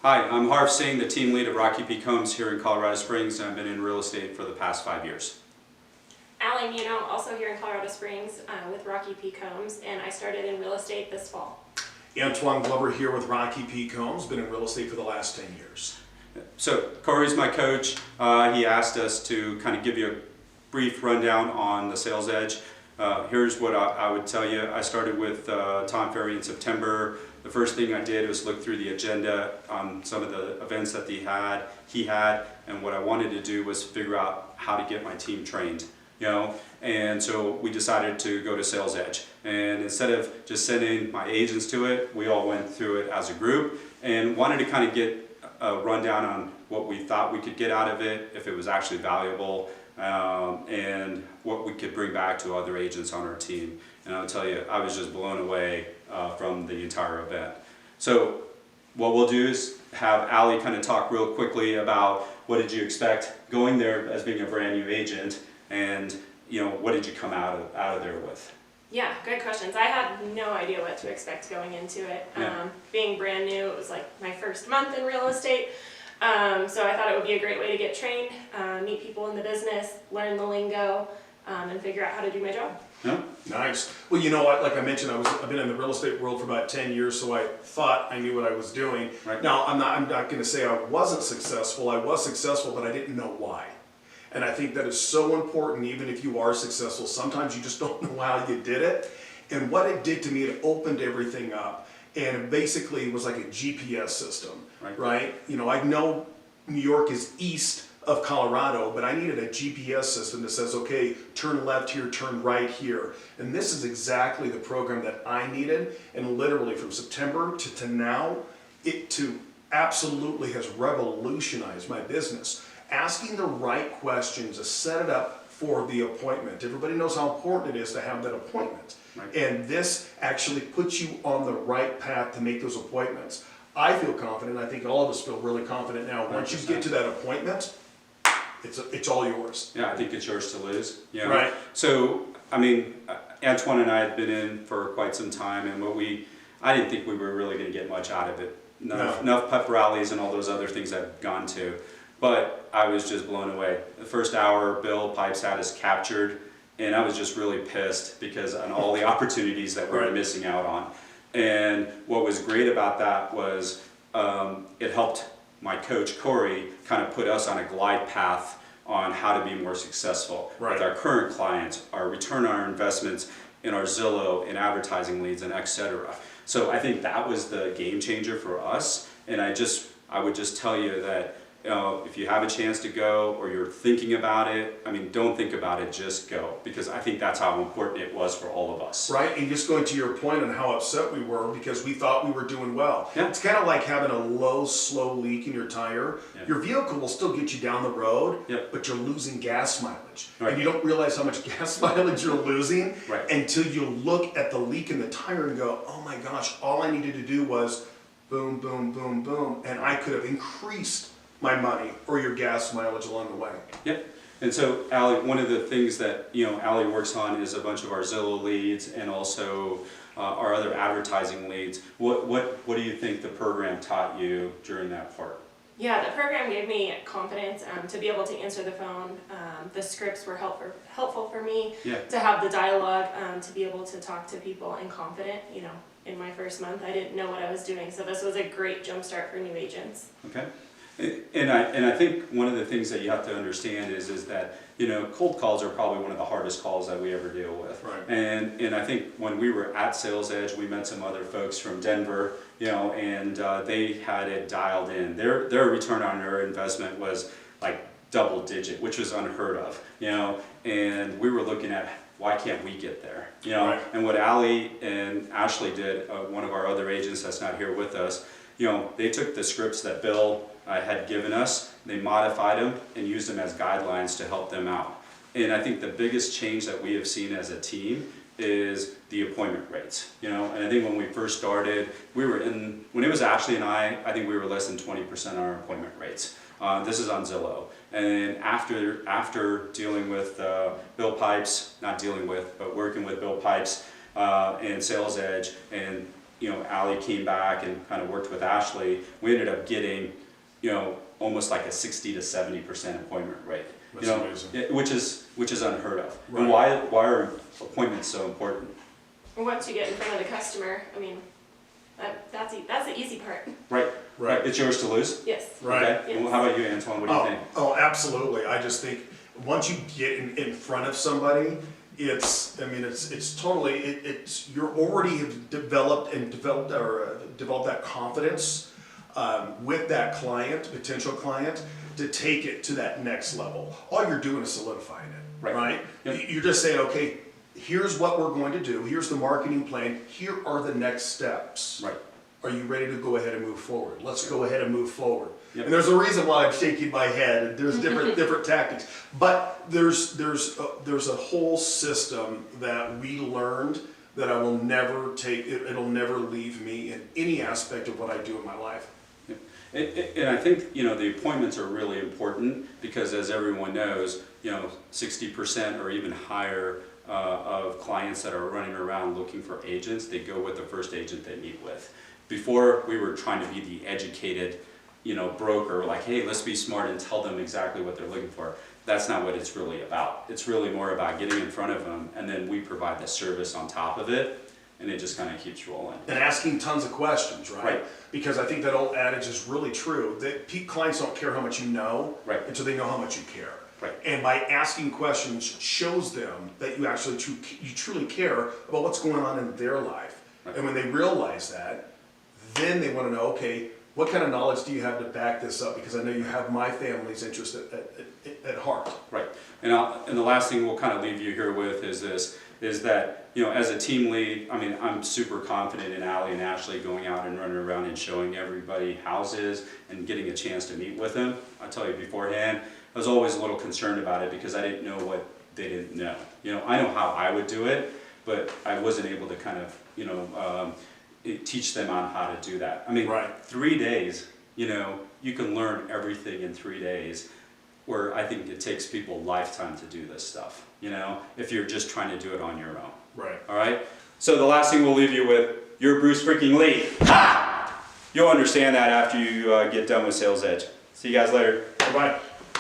Hi, I'm Harv Singh, the team lead of Rocky Peak Homes here in Colorado Springs, and I've been in real estate for the past 5 years. Allie Muno, also here in Colorado Springs with Rocky Peak Homes, and I started in real estate this fall. Antoine Glover here with Rocky Peak Homes, been in real estate for the last 10 years. So Corey's my coach. He asked us to kind of give you a brief rundown on the Sales Edge. Here's what I would tell you. I started with Tom Ferry in September. The first thing I did was look through the agenda on some of the events that he had, and what I wanted to do was figure out how to get my team trained. And so we decided to go to Sales Edge, and instead of just sending my agents to it, we all went through it as a group and wanted to kind of get a rundown on what we thought we could get out of it, if it was actually valuable, and what we could bring back to other agents on our team. And I'll tell you, I was just blown away from the entire event. So what we'll do is have Allie kind of talk real quickly about what did you expect going there as being a brand new agent, and what did you come out of there with? Yeah, good questions. I had no idea what to expect going into it. Yeah. Being brand new, it was like my first month in real estate. So I thought it would be a great way to get trained, meet people in the business, learn the lingo, and figure out how to do my job. Yeah. Nice. Well, you know what, like I mentioned, I've been in the real estate world for about 10 years, so I thought I knew what I was doing. Right. Now, I'm not going to say I wasn't successful. I was successful, but I didn't know why. And I think that is so important, even if you are successful. Sometimes you just don't know how you did it. And what it did to me, it opened everything up. And it basically was like a GPS system, right? I know New York is east of Colorado, but I needed a GPS system that says, okay, turn left here, turn right here. And this is exactly the program that I needed. And literally from September to now, it absolutely has revolutionized my business. Asking the right questions to set it up for the appointment. Everybody knows how important it is to have that appointment. Right. And this actually puts you on the right path to make those appointments. I feel confident, I think all of us feel really confident now. Once you get to that appointment, it's all yours. Yeah, I think it's yours to lose. Right. So, Antoine and I had been in for quite some time, and I didn't think we were really going to get much out of it. Enough pep rallies and all those other things I've gone to. But I was just blown away. The first hour, Bill Pipes had us captured, and I was just really pissed because on all the opportunities that we were missing out on. And what was great about that was it helped my coach, Corey, kind of put us on a glide path on how to be more successful with our current clients, our return on our investments, in our Zillow, in advertising leads, and etc. So I think that was the game changer for us. And I would just tell you that if you have a chance to go or you're thinking about it, don't think about it, just go. Because I think that's how important it was for all of us. Right, and just going to your point on how upset we were because we thought we were doing well. Yeah. It's kind of like having a low, slow leak in your tire. Yeah. Your vehicle will still get you down the road, but you're losing gas mileage. Right. And you don't realize how much gas mileage you're losing until you look at the leak in the tire and go, oh my gosh, all I needed to do was boom, boom, boom, boom, and I could have increased my money or your gas mileage along the way. Yep. And so, Allie, one of the things that Allie works on is a bunch of our Zillow leads and also our other advertising leads. What do you think the program taught you during that part? Yeah, the program gave me confidence to be able to answer the phone. The scripts were helpful for me to have the dialogue, to be able to talk to people and confident. In my first month, I didn't know what I was doing, so this was a great jumpstart for new agents. Okay. And I think one of the things that you have to understand is that cold calls are probably one of the hardest calls that we ever deal with. Right. And I think when we were at Sales Edge, we met some other folks from Denver, and they had it dialed in. Their return on their investment was like double digit, which was unheard of. And we were looking at why can't we get there? And what Allie and Ashley did, one of our other agents that's not here with us, they took the scripts that Bill had given us, they modified them and used them as guidelines to help them out. And I think the biggest change that we have seen as a team is the appointment rates. And I think when we first started, when it was Ashley and I think we were less than 20% on our appointment rates. This is on Zillow. And after dealing with Bill Pipes, but working with Bill Pipes and Sales Edge and Allie came back and kind of worked with Ashley, we ended up getting, almost like a 60 to 70% appointment rate. That's amazing. Which is unheard of. Right. And why are appointments so important? Once you get in front of the customer, I mean, that's the easy part. Right. Right. It's yours to lose. Yes. Right. Okay. Yes. Well, how about you, Antoine? What do you think? Oh, absolutely. I just think once you get in front of somebody, it's totally, you're already have developed that confidence with that potential client, to take it to that next level. All you're doing is solidifying it, right? Yep. You're just saying, okay, here's what we're going to do. Here's the marketing plan. Here are the next steps. Right. Are you ready to go ahead and move forward? Let's go ahead and move forward. Yep. And there's a reason why I'm shaking my head. And there's different tactics, but there's a whole system that we learned that I will never take. It'll never leave me in any aspect of what I do in my life. And I think, the appointments are really important because, as everyone knows, 60% or even higher of clients that are running around looking for agents, they go with the first agent they meet with. Before, we were trying to be the educated, broker, like, hey, let's be smart and tell them exactly what they're looking for. That's not what it's really about. It's really more about getting in front of them, and then we provide the service on top of it. And it just kind of keeps rolling. And asking tons of questions, right? Right. Because I think that old adage is really true. That clients don't care how much you know, Right. until they know how much you care. Right. And by asking questions shows them that you actually you truly care about what's going on in their life. Right. And when they realize that, then they want to know, okay, what kind of knowledge do you have to back this up? Because I know you have my family's interest at heart. Right. And the last thing we'll kind of leave you here with is that, as a team lead, I'm super confident in Allie and Ashley going out and running around and showing everybody houses and getting a chance to meet with them. I'll tell you beforehand, I was always a little concerned about it because I didn't know what they didn't know. I know how I would do it, but I wasn't able to kind of, teach them on how to do that. Right. 3 days, you can learn everything in 3 days, where I think it takes people a lifetime to do this stuff, if you're just trying to do it on your own. Right. All right? So the last thing we'll leave you with, you're Bruce freaking Lee. Ha! You'll understand that after you get done with Sales Edge. See you guys later. Bye-bye.